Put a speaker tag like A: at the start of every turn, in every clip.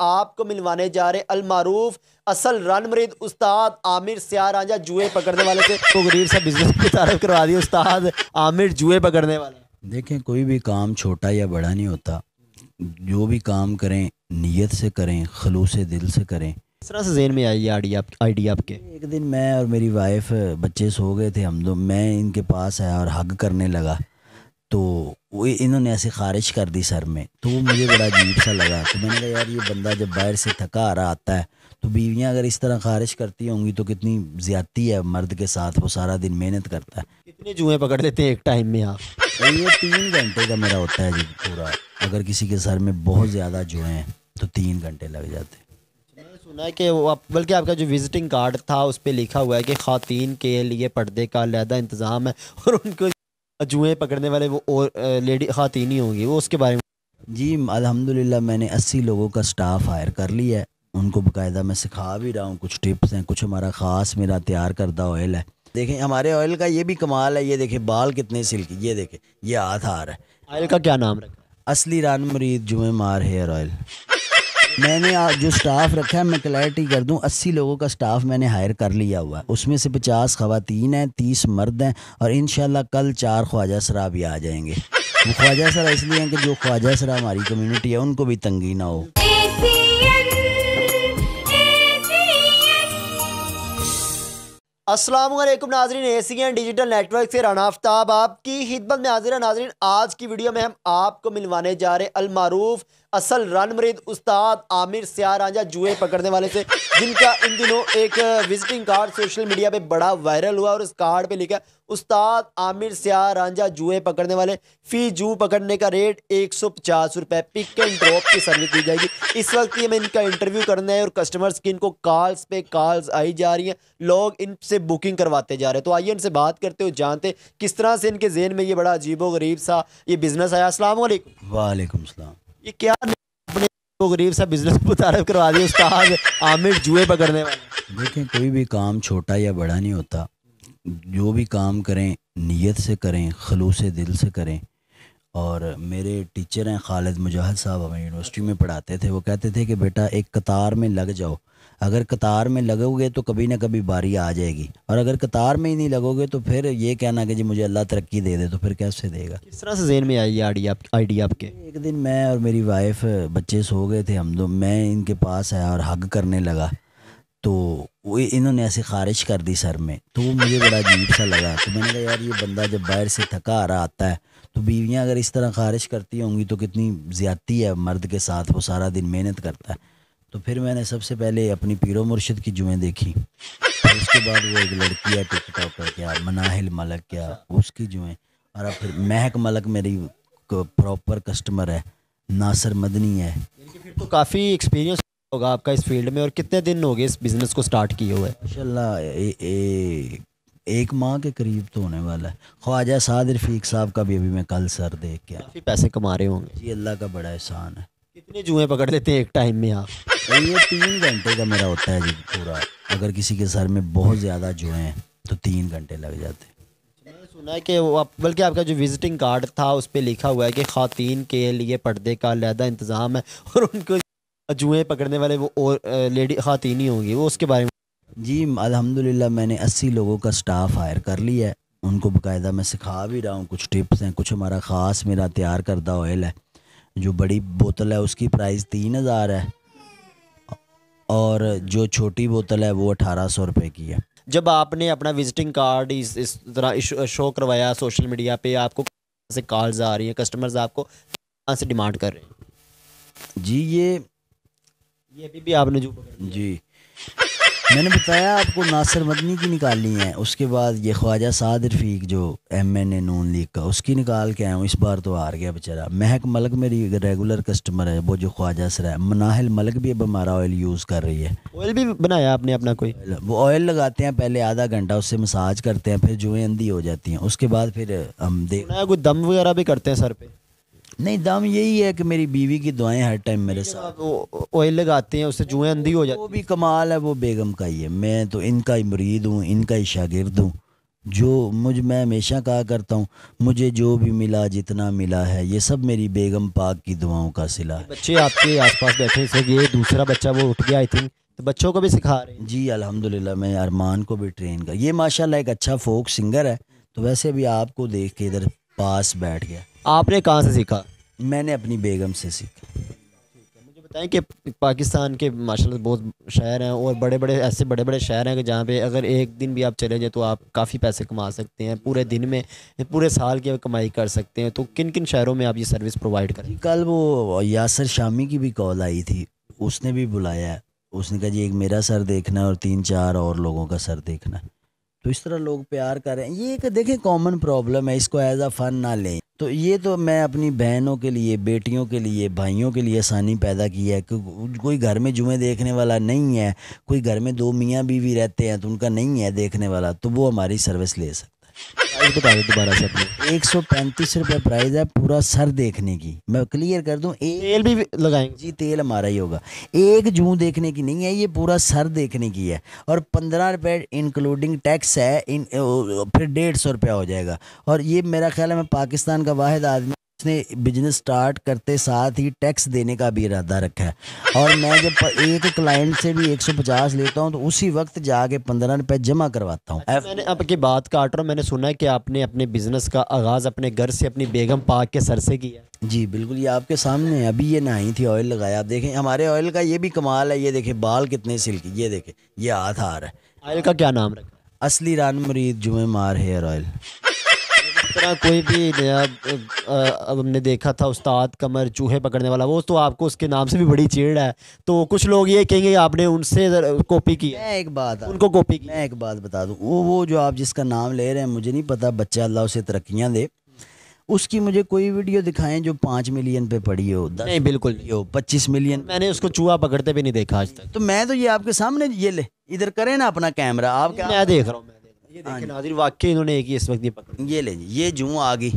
A: आपको मिलवाने जा रहे अलमारूफ असल रन मरीद उस्ताद आमिर सियार रांझा जुए पकड़ने वाले से। तो गरीब सा बिजनेस की तारीफ करवा दी उस्ताद आमिर जुए पकड़ने वाले।
B: देखें, कोई भी काम छोटा या बड़ा नहीं होता। जो भी काम करें नीयत से करें, खलूस दिल से करें।
A: किस तरह से ज़हन में आई ये आइडिया आपके?
B: एक दिन मैं और मेरी वाइफ, बच्चे सो गए थे, हम दो, मैं इनके पास आया और हग करने लगा तो वो इन्होंने ऐसे खारिश कर दी सर में। तो वो मुझे बड़ा अजीब सा लगा। तो मैंने कहा यार, ये बंदा जब बाहर से थका आ रहा आता है तो बीवियां अगर इस तरह खारिश करती होंगी तो कितनी ज़्यादती है मर्द के साथ। वो सारा दिन मेहनत करता है।
A: कितने जुए पकड़ लेते हैं एक टाइम में आप?
B: ये 3 घंटे का मेरा होता है जी पूरा। अगर किसी के सर में बहुत ज़्यादा जुए हैं तो 3 घंटे लग जाते हैं।
A: मैंने सुना है कि वो बल्कि आपका जो विजिटिंग कार्ड था उस पर लिखा हुआ है कि ख़ातीन के लिए पर्दे का अलहदा इंतज़ाम है और उनको जुए पकड़ने वाले वो और लेडी ख़ातीन ही होंगी। वो उसके बारे में?
B: जी अल्हम्दुलिल्लाह, मैंने 80 लोगों का स्टाफ हायर कर लिया है। उनको बाकायदा मैं सिखा भी रहा हूँ। कुछ टिप्स हैं, कुछ हमारा ख़ास मेरा तैयार करदा ऑयल है। देखें, हमारे ऑयल का ये भी कमाल है। ये देखें बाल कितने सिल्की। ये देखें, ये हाथ आ रहा है।
A: ऑयल का क्या नाम रखा है?
B: असली रान मरीद जुए मार हेयर ऑयल। मैंने जो स्टाफ रखा है, मैं क्लैरिटी कर दूं, 80 लोगों का स्टाफ मैंने हायर कर लिया हुआ है। उसमें से 50 ख़वातीन हैं, 30 मर्द हैं और इंशाल्लाह कल 4 ख्वाजा सरा भी आ जाएंगे। वो ख्वाजा सरा इसलिए हैं कि जो ख्वाजा सरा हमारी कम्युनिटी है उनको भी तंगी ना हो।
A: अस्सलामुअलैकुम नाजरीन, एसीएन डिजिटल नेटवर्क से राना आफ्ताब आपकी खिदमत में हाजिर है। नाजरीन, आज की वीडियो में हम आपको मिलवाने जा रहे अलमारूफ असल रन मरीद उस्ताद आमिर सियार रांझा जुए पकड़ने वाले से, जिनका इन दिनों एक विजिटिंग कार्ड सोशल मीडिया पे बड़ा वायरल हुआ और उस कार्ड पे लिखा उस्ताद आमिर सियार रांझा जुए पकड़ने वाले, फी जू पकड़ने का रेट 150 रुपये, पिक एंड ड्रॉप की सर्विस दी जाएगी। इस वक्त ये मैं इनका इंटरव्यू करना है और कस्टमर्स की इनको कॉल्स पे कॉल्स आई जा रही हैं, लोग इनसे बुकिंग करवाते जा रहे हैं। तो आइए इनसे बात करते हो, जानते किस तरह से इनके जहन में ये बड़ा अजीबो गरीब सा ये बिजनेस आया। अस्सलाम वालेकुम।
B: वालेकुम सलाम।
A: ये क्या अपने को गरीब सा बिजनेस मुतारफ करवा दिया उस्ताद आमिर जुए पकड़ने वाले?
B: देखें, कोई भी काम छोटा या बड़ा नहीं होता। जो भी काम करें नीयत से करें, खलूस दिल से करें। और मेरे टीचर हैं खालिद मुजाहिद साहब, हमें यूनिवर्सिटी में पढ़ाते थे। वो कहते थे कि बेटा एक कतार में लग जाओ। अगर कतार में लगोगे तो कभी ना कभी बारी आ जाएगी, और अगर कतार में ही नहीं लगोगे तो फिर ये कहना कि जी मुझे अल्लाह तरक्की दे दे, तो फिर कैसे देगा।
A: किस तरह से जहन में आई ये आइडिया आपके?
B: एक दिन मैं और मेरी वाइफ, बच्चे सो गए थे, हम दो, मैं इनके पास आया और हग करने लगा तो वो इन्होंने ऐसे खारिश कर दी सर में। तो वो मुझे बड़ा अजीब सा लगा। तो मैंने कहा यार, ये बंदा जब बाहर से थका आ रहा आता है तो बीवियां अगर इस तरह खारिश करती होंगी तो कितनी ज़्यादती है मर्द के साथ। वो सारा दिन मेहनत करता है। तो फिर मैंने सबसे पहले अपनी पीरो मुर्शिद की जुएँ देखी। फिर उसके बाद वो एक लड़की है टिकटॉकर, क्या मनाहिल मलक, क्या उसकी जुएँ। और अब फिर महक मलक मेरी प्रॉपर कस्टमर है। नासिर मदनी है।
A: फिर तो काफ़ी एक्सपीरियंस होगा आपका इस फील्ड में। और कितने दिन हो गए इस बिज़नेस को स्टार्ट किए हुए?
B: माशाल्लाह एक माह के करीब तो होने वाला है। ख्वाजा साद रफ़ीक साहब का भी अभी मैं कल सर देख के आया।
A: काफ़ी पैसे कमा रहे होंगे।
B: जी अल्लाह का बड़ा एहसान है।
A: कितने जुए पकड़ लेते हैं एक टाइम में आप?
B: ये 3 घंटे का मेरा होता है जी पूरा। अगर किसी के सर में बहुत ज़्यादा जुए हैं तो 3 घंटे लग जाते हैं।
A: मैंने सुना है कि वो बल्कि आपका जो विजिटिंग कार्ड था उस पर लिखा हुआ है कि ख़ातीन के लिए पर्दे का अलहदा इंतज़ाम है और उनको जुए पकड़ने वाले वो और लेडी ख़ातीन ही होंगी। वो उसके बारे में?
B: जी अल्हम्दुलिल्लाह, मैंने 80 लोगों का स्टाफ हायर कर लिया है। उनको बाकायदा मैं सिखा भी रहा हूँ। कुछ टिप्स हैं, कुछ हमारा ख़ास मेरा तैयार करदा ऑयल है। जो बड़ी बोतल है उसकी प्राइस 3000 है और जो छोटी बोतल है वो 1800 रुपये की है।
A: जब आपने अपना विजिटिंग कार्ड इस तरह शो करवाया सोशल मीडिया पे, आपको कहाँ से कॉल्स आ रही हैं, कस्टमर्स आपको कहाँ से डिमांड कर रहे हैं?
B: जी ये
A: अभी भी आपने जो
B: जी मैंने बताया आपको, नासिर मदनी की निकाली है। उसके बाद ये ख्वाजा साद रफ़ीक जो MNA नून लीग का, उसकी निकाल के आया हूँ। इस बार तो हार गया बेचारा। महक मलक मेरी रेगुलर कस्टमर है, वो जो ख्वाजा सर है। मनाहिल मलक भी अब हमारा ऑयल यूज़ कर रही है।
A: ऑयल भी बनाया आपने अपना कोई?
B: वो ऑयल लगाते हैं पहले आधा घंटा, उससे मसाज करते हैं, फिर जुएँ अंधी हो जाती हैं। उसके बाद फिर हम
A: कोई दम वगैरह भी करते हैं सर पे?
B: नहीं, दम यही है कि मेरी बीवी की दुआएं हर टाइम मेरे साथ।
A: ऑयल लगाते हैं उससे जुएँ अंधी हो जाती?
B: वो भी कमाल है, वो बेगम का ही है। मैं तो इनका ही मुरीद हूँ, इनका ही शागिर्द हूँ। मैं हमेशा कहा करता हूँ, मुझे जो भी मिला जितना मिला है ये सब मेरी बेगम पाक की दुआओं का सिला है।
A: बच्चे आपके आसपास बैठे थे, ये दूसरा बच्चा वो उठ गया आई थिंक, तो बच्चों को भी सिखा रहे हैं?
B: जी अल्हम्दुलिल्लाह, मैं अरमान को भी ट्रेन कर, ये माशाल्लाह एक अच्छा फोक सिंगर है, तो वैसे भी आपको देख के इधर पास बैठ गया।
A: आपने कहाँ से सीखा?
B: मैंने अपनी बेगम से सीखा।
A: मुझे बताएं कि पाकिस्तान के माशाल्लाह बहुत शहर हैं और बड़े बड़े ऐसे बड़े बड़े शहर हैं कि जहाँ पे अगर एक दिन भी आप चले जाए तो आप काफ़ी पैसे कमा सकते हैं, पूरे दिन में पूरे साल की कमाई कर सकते हैं। तो किन किन शहरों में आप ये सर्विस प्रोवाइड करें?
B: कल वो यासर शामी की भी कॉल आई थी, उसने भी बुलाया है। उसने कहा जी एक मेरा सर देखना है और 3-4 और लोगों का सर देखना है। तो इस तरह लोग प्यार कर रहे हैं। ये एक देखें कॉमन प्रॉब्लम है, इसको एज अ फन ना लें। तो ये तो मैं अपनी बहनों के लिए, बेटियों के लिए, भाइयों के लिए आसानी पैदा की है कि कोई घर में जुमे देखने वाला नहीं है, कोई घर में 2 मियाँ बीवी रहते हैं तो उनका नहीं है देखने वाला, तो वो हमारी सर्विस ले सकता है।
A: प्राइस बता दें दोबारा से अपने।
B: 135 रुपये प्राइस है पूरा सर देखने की। मैं क्लियर कर दूं,
A: तेल भी लगाएंगे?
B: जी तेल हमारा ही होगा। एक जूं देखने की नहीं है, ये पूरा सर देखने की है। और 15 रुपये इंक्लूडिंग टैक्स है, फिर 150 रुपया हो जाएगा। और ये मेरा ख्याल है मैं पाकिस्तान का वाहिद आदमी उसने बिजनेस स्टार्ट करते साथ ही टैक्स देने का भी इरादा रखा है। और मैं जब एक क्लाइंट से भी 150 लेता हूँ तो उसी वक्त जाके 15 रुपये जमा करवाता हूँ।
A: मैंने आपकी बात काट रहा हूँ, मैंने सुना है कि आपने अपने बिजनेस का आगाज़ अपने घर से अपनी बेगम पाक के सर से किया?
B: जी बिल्कुल, ये आपके सामने है। अभी ये नहाई थी, ऑयल लगाया। आप देखें हमारे ऑयल का ये भी कमाल है, ये देखें बाल कितने सिल्की, ये देखें ये हाथ आ रहा है।
A: ऑयल का क्या नाम रखा?
B: असली रान मुरीद जुमे मार हेयर ऑयल।
A: इस तरह कोई भी नया अब हमने देखा था उस्ताद कमर चूहे पकड़ने वाला, वो तो आपको उसके नाम से भी बड़ी चिढ़ है, तो कुछ लोग ये कहेंगे आपने उनसे कॉपी की है।
B: मैं एक बात
A: उनको कॉपी की?
B: मैं एक बात बता दूं, वो जो आप जिसका नाम ले रहे हैं, मुझे नहीं पता, बच्चा अल्लाह उसे तरक्कियां दे, उसकी मुझे कोई वीडियो दिखाएं जो 5 मिलियन पे पड़ी हो, 10
A: नहीं बिल्कुल नहीं
B: हो, 25 मिलियन।
A: मैंने उसको चूहा पकड़ते भी नहीं देखा आज तक।
B: तो मैं तो ये आपके सामने, ये ले इधर करें ना अपना कैमरा, आप क्या,
A: मैं देख रहा हूँ, ये देखिए नाज़रीन, वाकई इन्होंने एक ही इस वक्त ये पकड़ी।
B: ये ले जी, ये जूं आ गई,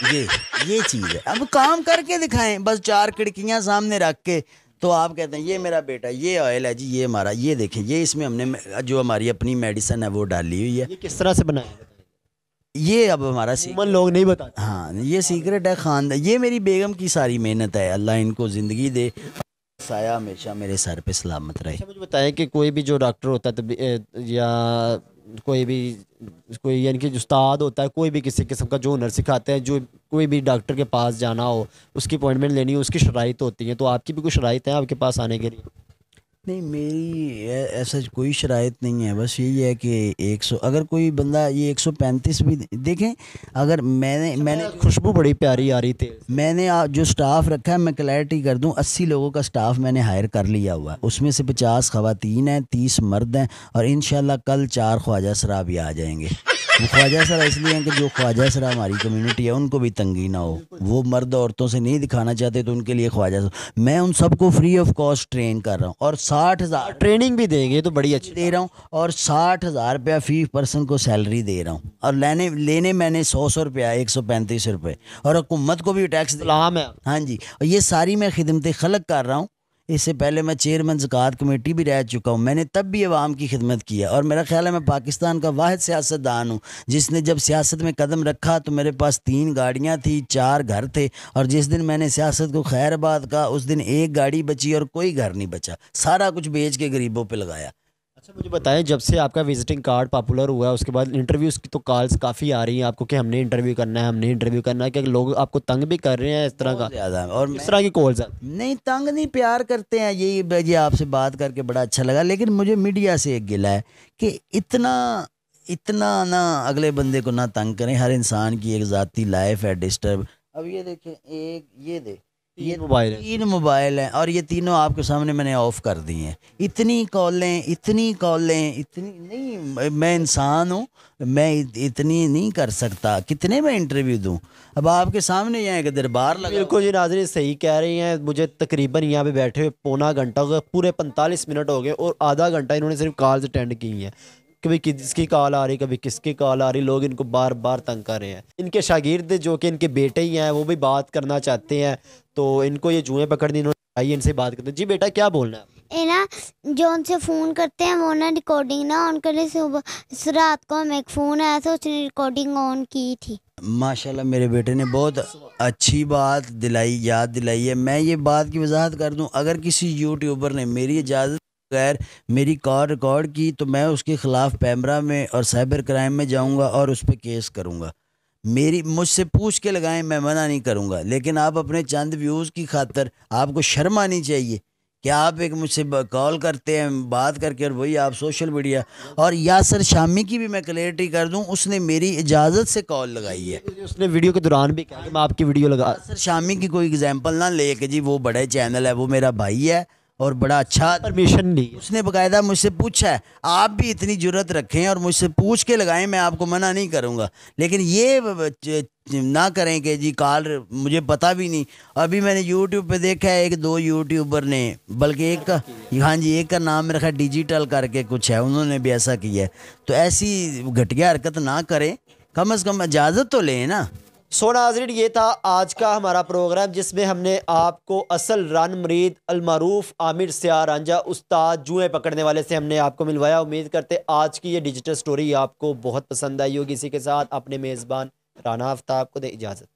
B: ये चीज़ है। अब काम करके दिखाएं, बस 4 खिड़कियां सामने रख के, तो आप कहते हैं ये मेरा बेटा, ये ऑयल है जी, ये हमारा, ये देखें, ये इसमें हमने जो हमारी अपनी मेडिसिन है वो डाली हुई है।
A: ये किस तरह से बनाया है?
B: ये अब हमारा
A: उमन लोग नहीं बताते।
B: हाँ ये सीक्रेट है खानदान। ये मेरी बेगम की सारी मेहनत है, अल्लाह इनको ज़िंदगी दे, साया हमेशा मेरे सर पे सलामत रहे।
A: अच्छा मुझे बताएं कि कोई भी जो डॉक्टर होता है या कोई यानी कि जो उस्ताद होता है, कोई भी किसी किस्म का जो हुनर सिखाते हैं, जो कोई भी डॉक्टर के पास जाना हो, उसकी अपॉइंटमेंट लेनी हो, उसकी शराइत होती है, तो आपकी भी कुछ शराइत है आपके पास आने के लिए?
B: नहीं मेरी ऐसा कोई शराइत नहीं है, बस यही है कि 100, अगर कोई बंदा ये 135 भी देखें, अगर मैंने
A: खुशबू बड़ी प्यारी आ रही थी।
B: मैंने जो स्टाफ रखा है, मैं क्लैरिटी कर दूं, 80 लोगों का स्टाफ मैंने हायर कर लिया हुआ है। उसमें से 50 ख़वातीन हैं, 30 मर्द हैं, और इंशाल्लाह कल 4 ख्वाजा सरा भी आ जाएंगे। वो ख्वाजा सरा इसलिए हैं कि जो ख्वाजा सरा हमारी कम्युनिटी है उनको भी तंगी ना हो, वो मर्द औरतों से नहीं दिखाना चाहते, तो उनके लिए ख्वाजा सरा मैं उन सबको फ्री ऑफ कॉस्ट ट्रेन कर रहा हूँ। और 60,000
A: ट्रेनिंग भी देंगे तो बड़ी अच्छी
B: दे रहा हूँ, और 60,000 रुपया फी पर्सन को सैलरी दे रहा हूँ। और लेने मैंने 100 रुपया, 135 रुपये, और हुकूमत को भी टैक्स
A: सलाम है।
B: हाँ जी, और ये सारी मैं खिदमत खलक कर रहा हूँ। इससे पहले मैं चेयरमैन ज़कात कमेटी भी रह चुका हूँ, मैंने तब भी अवाम की खिदमत की है। और मेरा ख्याल है मैं पाकिस्तान का वाहिद सियासतदान हूँ जिसने जब सियासत में कदम रखा तो मेरे पास 3 गाड़ियाँ थी, 4 घर थे, और जिस दिन मैंने सियासत को खैरबाद कहा उस दिन 1 गाड़ी बची और कोई घर नहीं बचा, सारा कुछ बेच के गरीबों पे लगाया।
A: अच्छा मुझे बताएं, जब से आपका विजिटिंग कार्ड पॉपुलर हुआ है उसके बाद इंटरव्यूज़ की तो कॉल्स काफ़ी आ रही हैं आपको कि हमने इंटरव्यू करना है, हमने इंटरव्यू करना है, कि लोग आपको तंग भी कर रहे हैं इस तरह का?
B: ज़्यादा। और
A: इस तरह की कॉल्स
B: नहीं, तंग नहीं, प्यार करते हैं। ये आपसे बात करके बड़ा अच्छा लगा, लेकिन मुझे मीडिया से एक गिला है कि इतना ना अगले बंदे को ना तंग करें। हर इंसान की एक ज़ाती लाइफ है डिस्टर्ब। अब ये देखें, ये तीन मोबाइल हैं, और ये तीनों आपके सामने मैंने ऑफ कर दी हैं। इतनी कॉलें इतनी नहीं, मैं इंसान हूँ, मैं इतनी नहीं कर सकता, कितने मैं इंटरव्यू दूँ। अब आपके सामने यहाँ एक दरबार लगा।
A: बिल्कुल जी नाज़रीन सही कह रही हैं। मुझे तकरीबन यहाँ पे बैठे हुए पौना घंटा हो गया, पूरे 45 मिनट हो गए, और आधा घंटा इन्होंने सिर्फ कॉल्स अटेंड की हैं। कभी किसकी कॉल आ रही, कभी किसकी कॉल आ रही, लोग इनको बार बार तंग कर रहे हैं। इनके शागिर्द जो कि इनके बेटे ही हैं वो भी बात करना चाहते हैं, तो इनको ये जुएँ पकड़नी आइए इनसे बात करते हैं। जी बेटा क्या बोलना है?
C: ये ना जो उनसे फ़ोन करते हैं वो ना रिकॉर्डिंग ना ऑन करने सुबह रात को हमें एक फ़ोन आया था, उसने रिकॉर्डिंग ऑन की थी।
B: माशाल्लाह मेरे बेटे ने बहुत अच्छी बात दिलाई, याद दिलाई है। मैं ये बात की वजाहत कर दूं, अगर किसी यूट्यूबर ने मेरी इजाज़त बगैर मेरी कॉल रिकॉर्ड की तो मैं उसके ख़िलाफ़ पैमरा में और साइबर क्राइम में जाऊंगा और उस पर केस करूंगा। मेरी मुझसे पूछ के लगाएं, मैं मना नहीं करूंगा, लेकिन आप अपने चंद व्यूज़ की खातर आपको शर्म आनी चाहिए कि आप एक मुझसे कॉल करते हैं बात करके और वही आप सोशल मीडिया। और यासर शामी की भी मैं क्लियरिटी कर दूं, उसने मेरी इजाज़त से कॉल लगाई है।
A: उसने वीडियो के दौरान भी कहा कि मैं आपकी वीडियो लगा।
B: यासर शामी की कोई एग्जांपल ना ले कि जी वो बड़े चैनल है, वो मेरा भाई है और बड़ा अच्छा,
A: परमिशन नहीं है।
B: उसने बकायदा मुझसे पूछा है। आप भी इतनी जुर्रत रखें और मुझसे पूछ के लगाएं, मैं आपको मना नहीं करूंगा, लेकिन ये ना करें कि जी कॉल मुझे पता भी नहीं। अभी मैंने यूट्यूब पे देखा है एक दो यूट्यूबर ने, बल्कि एक का, हाँ जी, एक का नाम मेरा ख्याल डिजिटल करके कुछ है, उन्होंने भी ऐसा किया है। तो ऐसी घटिया हरकत ना करें, कम से कम इजाज़त तो लें ना।
A: सो नाज़रीन, ये था आज का हमारा प्रोग्राम जिसमें हमने आपको असल रन मरीद अलमारूफ आमिर सियार रांझा उस्ताद जुए पकड़ने वाले से हमने आपको मिलवाया। उम्मीद करते आज की ये डिजिटल स्टोरी आपको बहुत पसंद आई होगी। इसी के साथ अपने मेज़बान राना आफ्ताब को दे इजाज़त।